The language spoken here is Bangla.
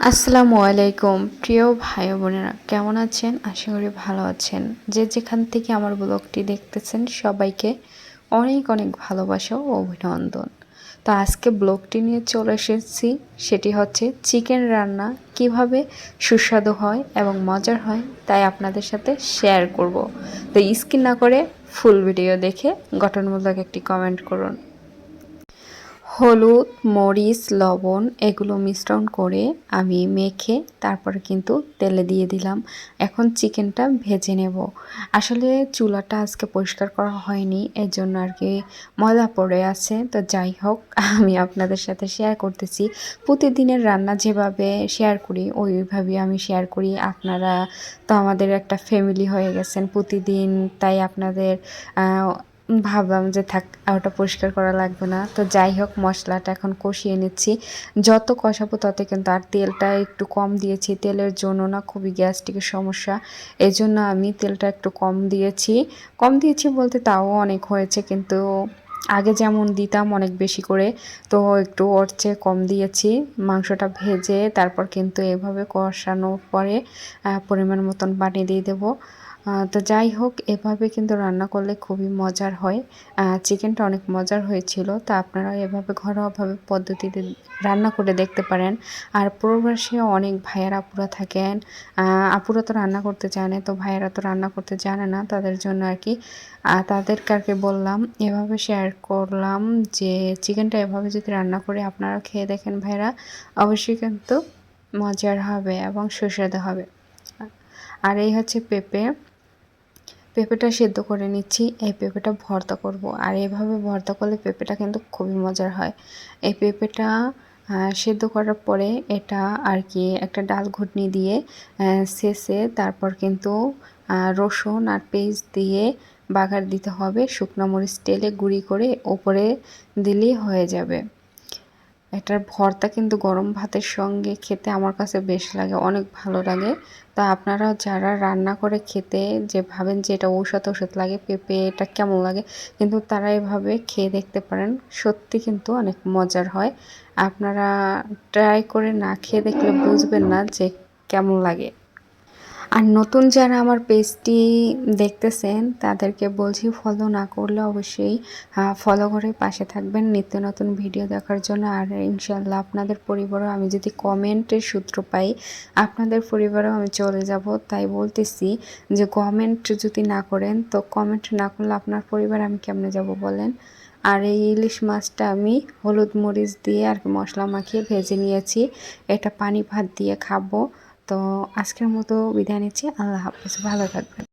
আসসালামু আলাইকুম প্রিয় ভাই বোনেরা, কেমন আছেন? আশা করি ভালো আছেন। যে যেখান থেকে আমার ব্লগটি দেখতেছেন সবাইকে অনেক অনেক ভালোবাসা ও অভিনন্দন। তো আজকে ব্লগটি নিয়ে চলে এসেছি, সেটি হচ্ছে চিকেন রান্না কিভাবে সুস্বাদু হয় এবং মজার হয় তাই আপনাদের সাথে শেয়ার করব। তো স্কিপ না করে ফুল ভিডিও দেখে গঠনমূলক একটি কমেন্ট করুন। হলুদ, মরিচ, লবণ এগুলো মিশ্রণ করে আমি মেখে তারপরে কিন্তু তেলে দিয়ে দিলাম। এখন চিকেনটা ভেজে নেব। আসলে চুলাটা আজকে পরিষ্কার করা হয়নি, এর জন্য আর কি ময়লা পড়ে আছে। তো যাই হোক, আমি আপনাদের সাথে শেয়ার করতেছি। প্রতিদিনের রান্না যেভাবে শেয়ার করি ওইভাবেই আমি শেয়ার করি। আপনারা তো আমাদের একটা ফ্যামিলি হয়ে গেছেন প্রতিদিন, তাই আপনাদের ভাবলাম যে থাক, ওটা পরিষ্কার করা লাগবে না। তো যাই হোক, মশলাটা এখন কষিয়ে নিচ্ছি। যত কষাবো তত কিন্তু, আর তেলটা একটু কম দিয়েছি, তেলের জন্য না খুবই গ্যাস্ট্রিকের সমস্যা, এই জন্য আমি তেলটা একটু কম দিয়েছি বলতে তাও অনেক হয়েছে, কিন্তু আগে যেমন দিতাম অনেক বেশি করে, তো একটু ওর চেয়ে কম দিয়েছি। মাংসটা ভেজে তারপর কিন্তু এভাবে কষানোর পরে পরিমাণ মতন পানি দিয়ে দেবো। তো যাই হোক, এভাবে কিন্তু রান্না করলে খুবই মজার হয়। চিকেনটা অনেক মজার হয়েছিল। তো আপনারা এভাবে ঘরোয়াভাবে পদ্ধতিতে রান্না করে দেখতে পারেন। আর প্রবাসে অনেক ভাইয়েরা আপুরা থাকেন, আপুরা তো রান্না করতে জানে, তো ভাইয়েরা তো রান্না করতে জানে না, তাদের জন্য আর কি তাদেরকে আর কি বললাম, এভাবে শেয়ার করলাম যে চিকেনটা এভাবে যদি রান্না করে আপনারা খেয়ে দেখেন ভাইয়েরা, অবশ্যই কিন্তু মজার হবে এবং সুস্বাদু হবে। আর এই হচ্ছে পেঁপেটা সেদ্ধ করে নিচ্ছি। এই পেঁপেটা ভর্তা করব, আর এভাবে ভর্তা করলে পেঁপেটা কিন্তু খুবই মজার হয়। এই পেঁপেটা সেদ্ধ করার পরে এটা আর কি একটা ডাল ঘুটনি দিয়ে শেষে তারপর কিন্তু রসুন আর পেঁয়াজ দিয়ে বাগার দিতে হবে। শুকনো মরিচ তেলে গুঁড়ি করে ওপরে দিলেই হয়ে যাবে। এটার ভর্তা কিন্তু গরম ভাতের সঙ্গে খেতে আমার কাছে বেশ লাগে, অনেক ভালো লাগে। তো আপনারা যারা রান্না করে খেতে যে ভাবেন যে এটা ঔষধ ঔষধ লাগে, পেঁপে এটা কেমন লাগে, কিন্তু তারা এভাবে খেয়ে দেখতে পারেন, সত্যি কিন্তু অনেক মজার হয়। আপনারা ট্রাই করে না খেয়ে দেখলে বুঝবেন না যে কেমন লাগে। আর নতুন যারা আমার পেজটি দেখতেছেন তাদেরকে বলছি, ফলো না করলে অবশ্যই ফলো করে পাশে থাকবেন নিত্য নতুন ভিডিও দেখার জন্য। আর ইনশাল্লাহ আপনাদের পরিবারও, আমি যদি কমেন্টের সূত্র পাই আপনাদের পরিবারেও আমি চলে যাব। তাই বলতেছি যে কমেন্ট যদি না করেন, তো কমেন্ট না করলে আপনার পরিবার আমি কেমনে যাব বলেন। আর এই ইলিশ মাছটা আমি হলুদ মরিচ দিয়ে আর কি মশলা মাখিয়ে ভেজে নিয়েছি, এটা পানি ভাত দিয়ে খাবো। তো আজকের মতো বিদায় নিচ্ছি। আল্লাহ হাফেজ, ভালো থাকবেন।